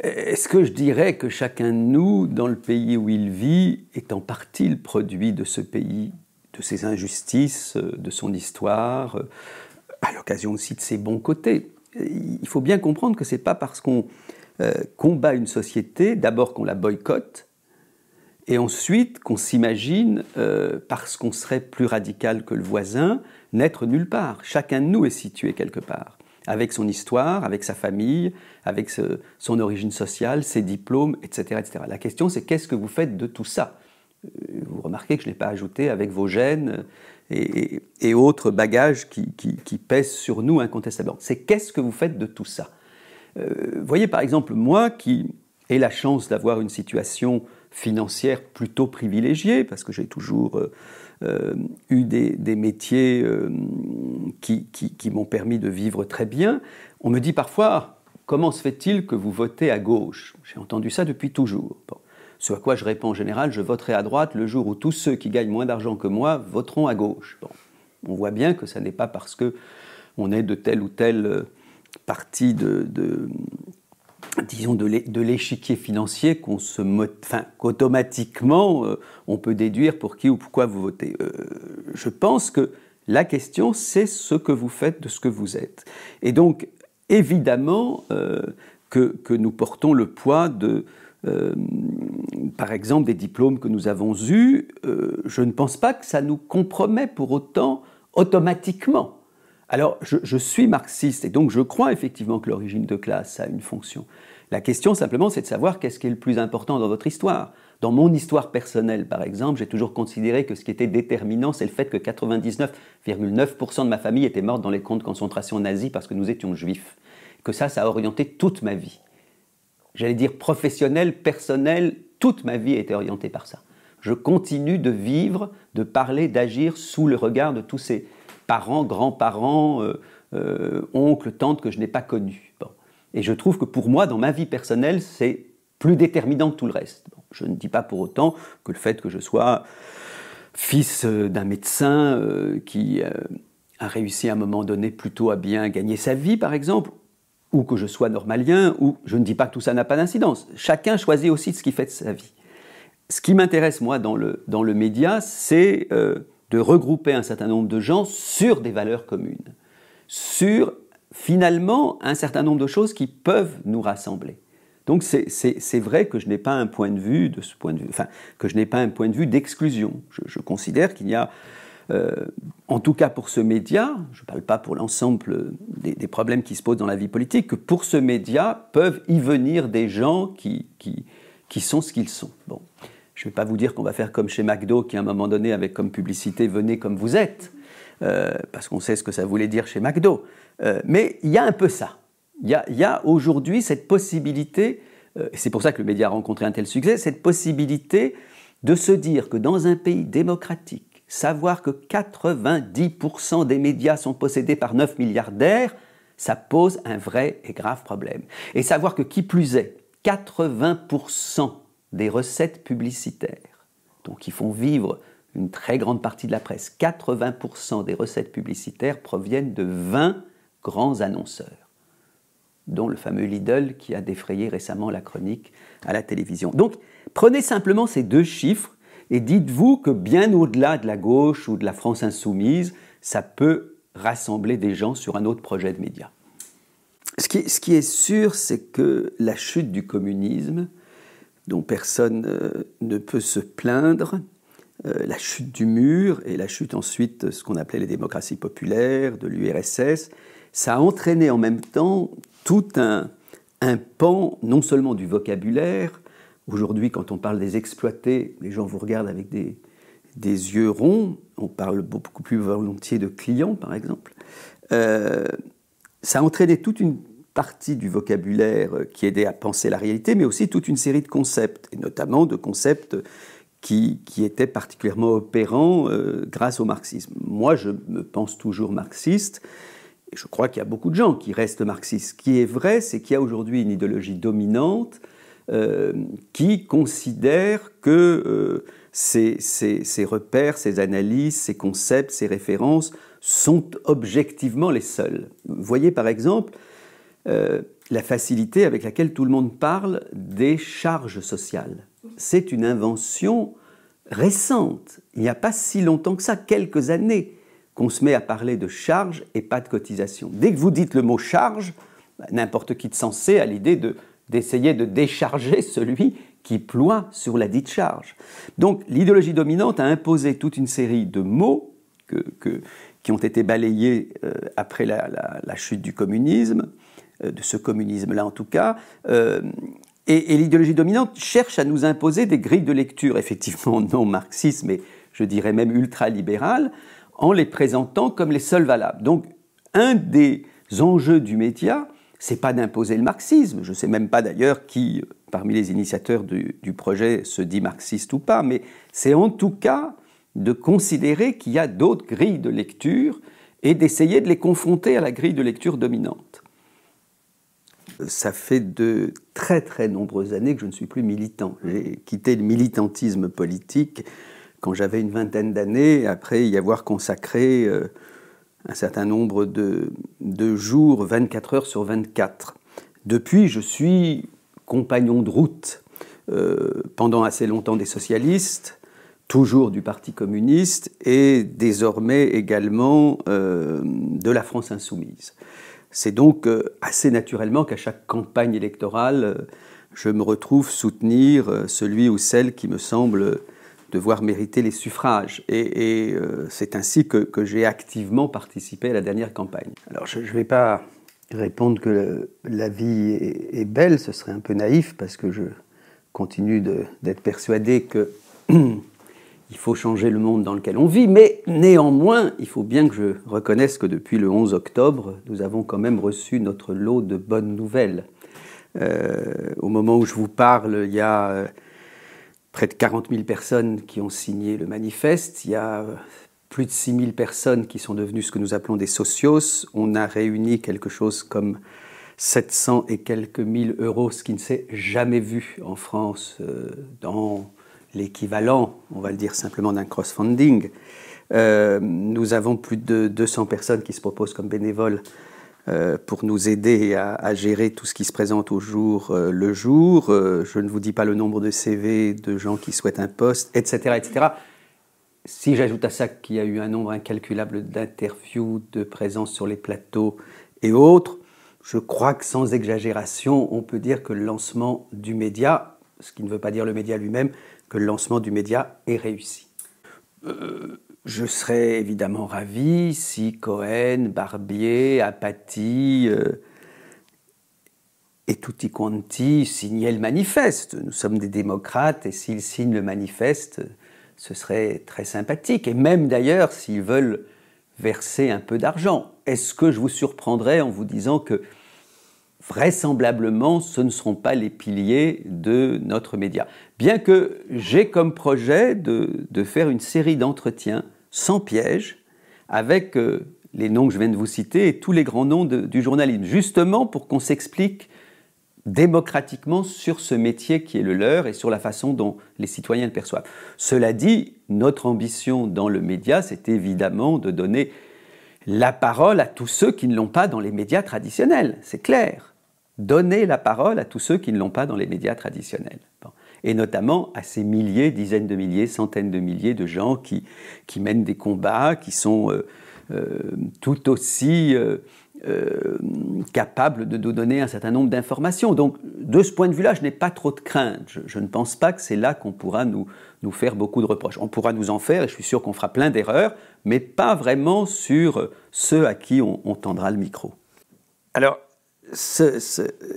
Est-ce que je dirais que chacun de nous, dans le pays où il vit, est en partie le produit de ce pays, de ses injustices, de son histoire, à l'occasion aussi de ses bons côtés? Il faut bien comprendre que ce n'est pas parce qu'on combat une société, d'abord qu'on la boycotte, et ensuite qu'on s'imagine, parce qu'on serait plus radical que le voisin, n'être nulle part. Chacun de nous est situé quelque part, avec son histoire, avec sa famille, avec son origine sociale, ses diplômes, etc., etc. La question, c'est qu'est-ce que vous faites de tout ça? Vous remarquez que je ne l'ai pas ajouté avec vos gènes et autres bagages qui pèsent sur nous incontestablement. C'est qu'est-ce que vous faites de tout ça? Voyez par exemple, moi qui ai la chance d'avoir une situation financière plutôt privilégiée, parce que j'ai toujours eu des métiers qui m'ont permis de vivre très bien, on me dit parfois, comment se fait-il que vous votez à gauche? J'ai entendu ça depuis toujours. Bon. Ce à quoi je réponds en général, je voterai à droite le jour où tous ceux qui gagnent moins d'argent que moi voteront à gauche. Bon. On voit bien que ça n'est pas parce qu'on est de telle ou telle partie disons de l'échiquier financier qu'automatiquement on peut déduire pour qui ou pourquoi vous votez. Je pense que la question, c'est ce que vous faites de ce que vous êtes. Et donc, évidemment, que nous portons le poids par exemple, des diplômes que nous avons eus. Je ne pense pas que ça nous compromet pour autant automatiquement. Alors, je suis marxiste et donc je crois effectivement que l'origine de classe a une fonction. La question simplement, c'est de savoir qu'est-ce qui est le plus important dans votre histoire. Dans mon histoire personnelle, par exemple, j'ai toujours considéré que ce qui était déterminant, c'est le fait que 99,9% de ma famille était morte dans les camps de concentration nazis parce que nous étions juifs. Que ça a orienté toute ma vie. J'allais dire professionnelle, personnelle, toute ma vie a été orientée par ça. Je continue de vivre, de parler, d'agir sous le regard de tous ces parents, grands-parents, oncles, tantes que je n'ai pas connus. Bon. Et je trouve que pour moi, dans ma vie personnelle, c'est plus déterminant que tout le reste. Bon. Je ne dis pas pour autant que le fait que je sois fils d'un médecin qui a réussi à un moment donné plutôt à bien gagner sa vie, par exemple, ou que je sois normalien, ou je ne dis pas que tout ça n'a pas d'incidence. Chacun choisit aussi ce qu'il fait de sa vie. Ce qui m'intéresse, moi, dans le média, c'est de regrouper un certain nombre de gens sur des valeurs communes, sur, finalement, un certain nombre de choses qui peuvent nous rassembler. Donc c'est vrai que je n'ai pas un point de vue de ce point de vue, enfin, que je n'ai pas un point de vue d'exclusion. Je considère qu'il y a, en tout cas pour ce média, je ne parle pas pour l'ensemble des problèmes qui se posent dans la vie politique, que pour ce média peuvent y venir des gens qui sont ce qu'ils sont. Bon. Je ne vais pas vous dire qu'on va faire comme chez McDo, qui à un moment donné avait comme publicité « Venez comme vous êtes », parce qu'on sait ce que ça voulait dire chez McDo. Mais il y a un peu ça. Il y a aujourd'hui cette possibilité, et c'est pour ça que le média a rencontré un tel succès, cette possibilité de se dire que dans un pays démocratique, savoir que 90% des médias sont possédés par 9 milliardaires, ça pose un vrai et grave problème. Et savoir que qui plus est, 80% des recettes publicitaires, donc qui font vivre une très grande partie de la presse, 80% des recettes publicitaires proviennent de 20 grands annonceurs, dont le fameux Lidl qui a défrayé récemment la chronique à la télévision. Donc, prenez simplement ces deux chiffres et dites-vous que bien au-delà de la gauche ou de la France insoumise, ça peut rassembler des gens sur un autre projet de médias. Ce qui est sûr, c'est que la chute du communisme, dont personne ne peut se plaindre, la chute du mur et la chute ensuite de ce qu'on appelait les démocraties populaires, de l'URSS, ça a entraîné en même temps tout un pan, non seulement du vocabulaire. Aujourd'hui, quand on parle des exploités, les gens vous regardent avec des yeux ronds, on parle beaucoup plus volontiers de clients, par exemple. Ça a entraîné toute une partie du vocabulaire qui aidait à penser la réalité, mais aussi toute une série de concepts, et notamment de concepts qui étaient particulièrement opérants grâce au marxisme. Moi, je me pense toujours marxiste, et je crois qu'il y a beaucoup de gens qui restent marxistes. Ce qui est vrai, c'est qu'il y a aujourd'hui une idéologie dominante qui considère que ces repères, ces analyses, ces concepts, ces références sont objectivement les seuls. Vous voyez par exemple la facilité avec laquelle tout le monde parle des charges sociales. C'est une invention récente. Il n'y a pas si longtemps que ça, quelques années, qu'on se met à parler de charges et pas de cotisation. Dès que vous dites le mot charge, n'importe qui de sensé a l'idée d'essayer de décharger celui qui ploie sur la dite charge. Donc l'idéologie dominante a imposé toute une série de mots qui ont été balayés après la chute du communisme, de ce communisme-là en tout cas, et l'idéologie dominante cherche à nous imposer des grilles de lecture, effectivement non marxistes, mais je dirais même ultralibérales, en les présentant comme les seules valables. Donc un des enjeux du média, c'est pas d'imposer le marxisme, je ne sais même pas d'ailleurs qui, parmi les initiateurs du projet, se dit marxiste ou pas, mais c'est en tout cas de considérer qu'il y a d'autres grilles de lecture et d'essayer de les confronter à la grille de lecture dominante. Ça fait de très très nombreuses années que je ne suis plus militant. J'ai quitté le militantisme politique quand j'avais une vingtaine d'années, après y avoir consacré un certain nombre de jours, 24 heures sur 24. Depuis, je suis compagnon de route pendant assez longtemps des socialistes, toujours du Parti communiste et désormais également de la France insoumise. C'est donc assez naturellement qu'à chaque campagne électorale, je me retrouve soutenir celui ou celle qui me semble devoir mériter les suffrages. Et c'est ainsi que j'ai activement participé à la dernière campagne. Alors je ne vais pas répondre que la vie est belle, ce serait un peu naïf, parce que je continue d'être persuadé qu'il faut changer le monde dans lequel on vit, mais néanmoins, il faut bien que je reconnaisse que depuis le 11 octobre, nous avons quand même reçu notre lot de bonnes nouvelles. Au moment où je vous parle, il y a près de 40 000 personnes qui ont signé le manifeste, il y a plus de 6 000 personnes qui sont devenues ce que nous appelons des socios. On a réuni quelque chose comme 700 et quelques mille euros, ce qui ne s'est jamais vu en France dans l'équivalent, on va le dire simplement, d'un crowdfunding. Nous avons plus de 200 personnes qui se proposent comme bénévoles pour nous aider à gérer tout ce qui se présente au jour le jour. Je ne vous dis pas le nombre de CV de gens qui souhaitent un poste, etc., etc. Si j'ajoute à ça qu'il y a eu un nombre incalculable d'interviews, de présences sur les plateaux et autres, je crois que sans exagération, on peut dire que le lancement du média, ce qui ne veut pas dire le média lui-même, que le lancement du média est réussi. Je serais évidemment ravi si Cohen, Barbier, Apathy et tutti quanti signaient le manifeste. Nous sommes des démocrates et s'ils signent le manifeste, ce serait très sympathique. Et même d'ailleurs, s'ils veulent verser un peu d'argent. Est-ce que je vous surprendrais en vous disant que vraisemblablement, ce ne seront pas les piliers de notre média. Bien que j'ai comme projet de faire une série d'entretiens sans piège avec les noms que je viens de vous citer et tous les grands noms du journalisme, justement pour qu'on s'explique démocratiquement sur ce métier qui est le leur et sur la façon dont les citoyens le perçoivent. Cela dit, notre ambition dans le média, c'est évidemment de donner la parole à tous ceux qui ne l'ont pas dans les médias traditionnels, c'est clair. Donner la parole à tous ceux qui ne l'ont pas dans les médias traditionnels. Bon. Et notamment à ces milliers, dizaines de milliers, centaines de milliers de gens qui mènent des combats, qui sont tout aussi capables de nous donner un certain nombre d'informations. Donc, de ce point de vue-là, je n'ai pas trop de crainte. Je ne pense pas que c'est là qu'on pourra nous faire beaucoup de reproches. On pourra nous en faire, et je suis sûr qu'on fera plein d'erreurs, mais pas vraiment sur ceux à qui on tendra le micro. Alors,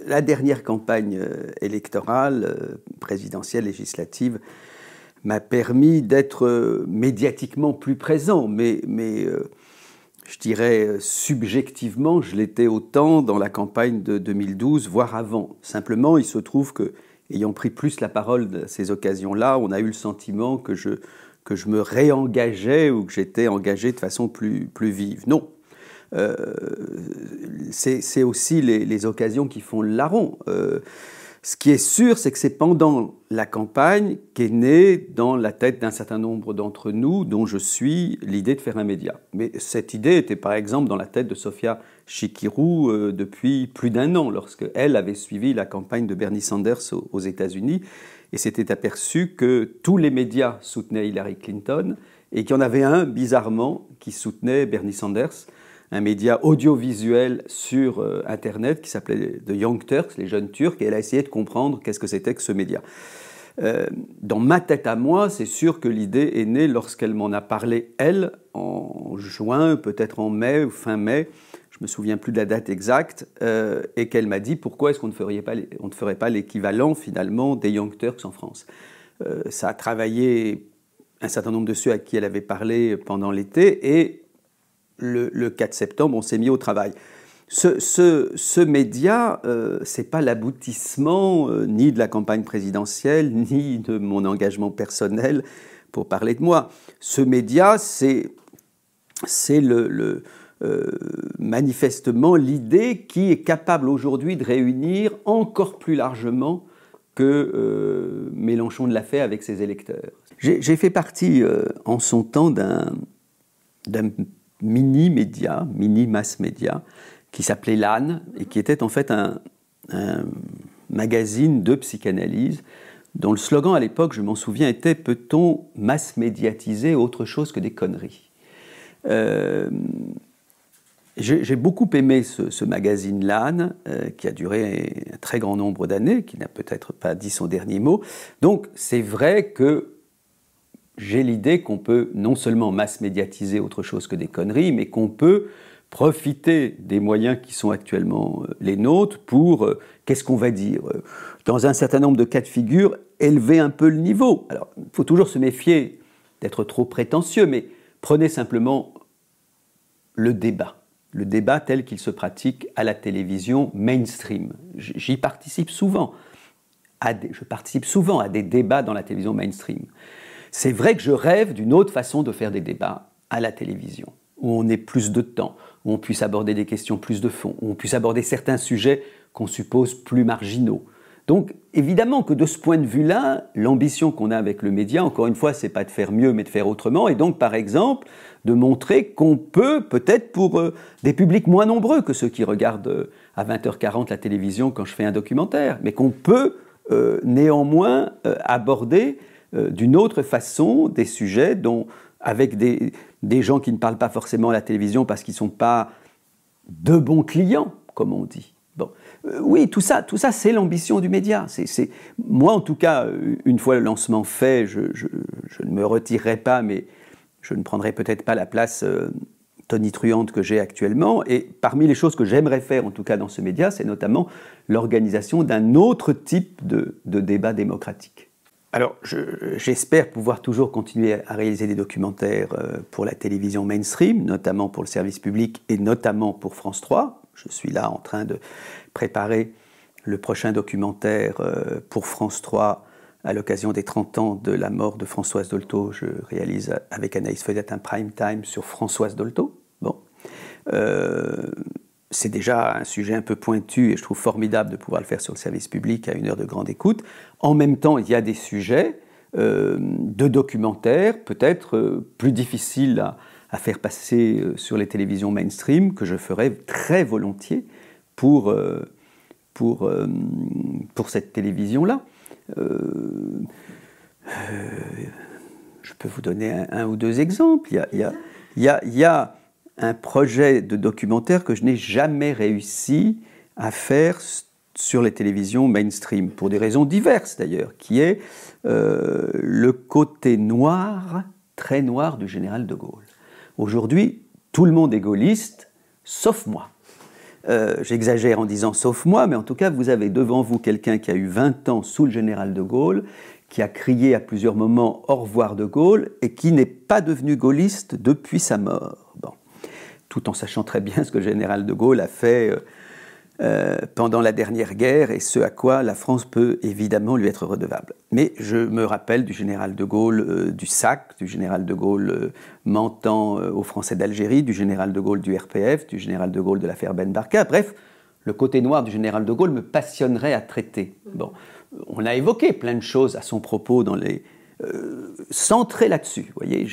la dernière campagne électorale, présidentielle, législative, m'a permis d'être médiatiquement plus présent, mais je dirais subjectivement, je l'étais autant dans la campagne de 2012, voire avant. Simplement, il se trouve que, ayant pris plus la parole de ces occasions-là, on a eu le sentiment que je me réengageais ou que j'étais engagé de façon plus vive. Non. C'est aussi les occasions qui font le larron. Ce qui est sûr, c'est que c'est pendant la campagne qu'est née dans la tête d'un certain nombre d'entre nous, dont je suis, l'idée de faire un média. Mais cette idée était par exemple dans la tête de Sofia Chikirou depuis plus d'1 an, lorsqu'elle avait suivi la campagne de Bernie Sanders aux États-Unis et s'était aperçue que tous les médias soutenaient Hillary Clinton et qu'il y en avait un, bizarrement, qui soutenait Bernie Sanders, un média audiovisuel sur Internet qui s'appelait The Young Turks, les jeunes Turcs, et elle a essayé de comprendre qu'est-ce que c'était que ce média. Dans ma tête à moi, c'est sûr que l'idée est née lorsqu'elle m'en a parlé, elle, en juin, peut-être en mai ou fin mai, je ne me souviens plus de la date exacte, et qu'elle m'a dit pourquoi est-ce qu'on ne ferait pas l'équivalent finalement des Young Turks en France. Ça a travaillé un certain nombre de ceux à qui elle avait parlé pendant l'été, et le 4 septembre, on s'est mis au travail. Ce média, ce n'est pas l'aboutissement ni de la campagne présidentielle, ni de mon engagement personnel pour parler de moi. Ce média, c'est manifestement l'idée qui est capable aujourd'hui de réunir encore plus largement que Mélenchon ne l'a fait avec ses électeurs. J'ai fait partie en son temps d'un mini-média, mini-mass-média, qui s'appelait l'âne, et qui était en fait un magazine de psychanalyse, dont le slogan à l'époque, je m'en souviens, était « Peut-on mass-médiatiser autre chose que des conneries ?» J'ai beaucoup aimé ce magazine l'âne, qui a duré un très grand nombre d'années, qui n'a peut-être pas dit son dernier mot. Donc c'est vrai que j'ai l'idée qu'on peut non seulement mass-médiatiser autre chose que des conneries, mais qu'on peut profiter des moyens qui sont actuellement les nôtres pour, qu'est-ce qu'on va dire, dans un certain nombre de cas de figure, élever un peu le niveau. Alors, il faut toujours se méfier d'être trop prétentieux, mais prenez simplement le débat tel qu'il se pratique à la télévision mainstream. J'y participe souvent. Je participe souvent à des débats dans la télévision mainstream. C'est vrai que je rêve d'une autre façon de faire des débats à la télévision, où on ait plus de temps, où on puisse aborder des questions plus de fond, où on puisse aborder certains sujets qu'on suppose plus marginaux. Donc, évidemment que de ce point de vue-là, l'ambition qu'on a avec le média, encore une fois, c'est pas de faire mieux, mais de faire autrement, et donc, par exemple, de montrer qu'on peut, peut-être pour des publics moins nombreux que ceux qui regardent à 20h40 la télévision quand je fais un documentaire, mais qu'on peut néanmoins aborder d'une autre façon des sujets avec des gens qui ne parlent pas forcément à la télévision parce qu'ils ne sont pas de bons clients, comme on dit. Bon. Oui, tout ça c'est l'ambition du média. Moi, en tout cas, une fois le lancement fait, je ne me retirerai pas, mais je ne prendrai peut-être pas la place tonitruante que j'ai actuellement. Et parmi les choses que j'aimerais faire, en tout cas dans ce média, c'est notamment l'organisation d'un autre type de débat démocratique. Alors, j'espère pouvoir toujours continuer à réaliser des documentaires pour la télévision mainstream, notamment pour le service public et notamment pour France 3. Je suis là en train de préparer le prochain documentaire pour France 3 à l'occasion des 30 ans de la mort de Françoise Dolto. Je réalise avec Anaïs Feuillette un prime time sur Françoise Dolto. Bon. C'est déjà un sujet un peu pointu et je trouve formidable de pouvoir le faire sur le service public à 1 heure de grande écoute. En même temps, il y a des sujets de documentaires peut-être plus difficiles à faire passer sur les télévisions mainstream que je ferai très volontiers pour cette télévision-là. Je peux vous donner un ou deux exemples. Il y a un projet de documentaire que je n'ai jamais réussi à faire sur les télévisions mainstream, pour des raisons diverses d'ailleurs, qui est le côté noir, très noir du général de Gaulle. Aujourd'hui, tout le monde est gaulliste, sauf moi. J'exagère en disant sauf moi, mais en tout cas, vous avez devant vous quelqu'un qui a eu 20 ans sous le général de Gaulle, qui a crié à plusieurs moments « Au revoir de Gaulle » et qui n'est pas devenu gaulliste depuis sa mort. Bon. Tout en sachant très bien ce que le général de Gaulle a fait pendant la dernière guerre et ce à quoi la France peut évidemment lui être redevable. Mais je me rappelle du général de Gaulle du SAC, du général de Gaulle mentant aux Français d'Algérie, du général de Gaulle du RPF, du général de Gaulle de l'affaire Ben Barka. Bref, le côté noir du général de Gaulle me passionnerait à traiter. Bon, on a évoqué plein de choses à son propos dans les centré là-dessus. Vous voyez,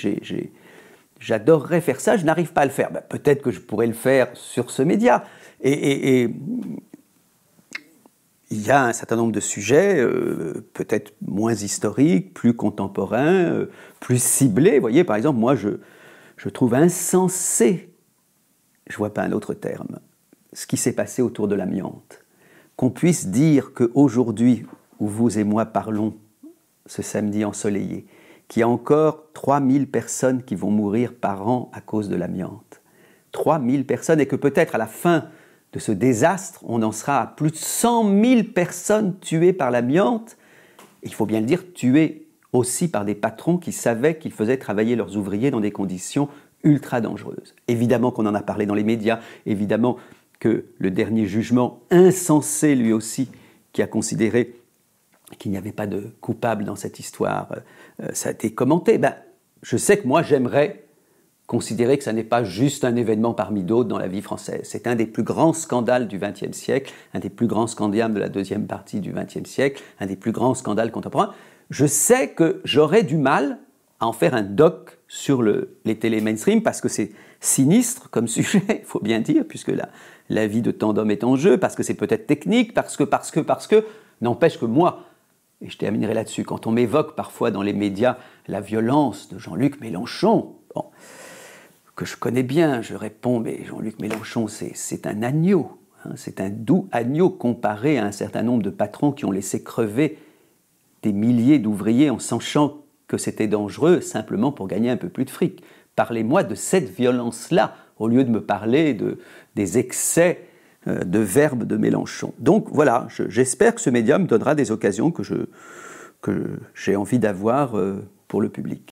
j'adorerais faire ça, je n'arrive pas à le faire. Ben, peut-être que je pourrais le faire sur ce média. Et il y a un certain nombre de sujets, peut-être moins historiques, plus contemporains, plus ciblés. Vous voyez, par exemple, moi, je trouve insensé, je ne vois pas un autre terme, ce qui s'est passé autour de l'amiante. Qu'on puisse dire qu'aujourd'hui, où vous et moi parlons, ce samedi ensoleillé, qu'il y a encore 3000 personnes qui vont mourir par an à cause de l'amiante. 3000 personnes, et que peut-être à la fin de ce désastre, on en sera à plus de 100 000 personnes tuées par l'amiante. Il faut bien le dire, tuées aussi par des patrons qui savaient qu'ils faisaient travailler leurs ouvriers dans des conditions ultra dangereuses. Évidemment qu'on en a parlé dans les médias, évidemment que le dernier jugement insensé, lui aussi, qui a considéré qu'il n'y avait pas de coupable dans cette histoire, ça a été commenté. Je sais que moi, j'aimerais considérer que ça n'est pas juste un événement parmi d'autres dans la vie française. C'est un des plus grands scandales du XXe siècle, un des plus grands scandales de la deuxième partie du XXe siècle, un des plus grands scandales contemporains. Je sais que j'aurais du mal à en faire un doc sur les télés mainstream parce que c'est sinistre comme sujet, il faut bien dire, puisque la vie de tant d'hommes est en jeu, parce que c'est peut-être technique, parce que, n'empêche que moi, et je terminerai là-dessus, quand on m'évoque parfois dans les médias la violence de Jean-Luc Mélenchon, bon, que je connais bien, je réponds, mais Jean-Luc Mélenchon, c'est un agneau, hein, c'est un doux agneau comparé à un certain nombre de patrons qui ont laissé crever des milliers d'ouvriers en sachant que c'était dangereux simplement pour gagner un peu plus de fric. Parlez-moi de cette violence-là, au lieu de me parler des excès de verbes de Mélenchon. Donc voilà, j'espère que ce média me donnera des occasions que j'ai envie d'avoir pour le public.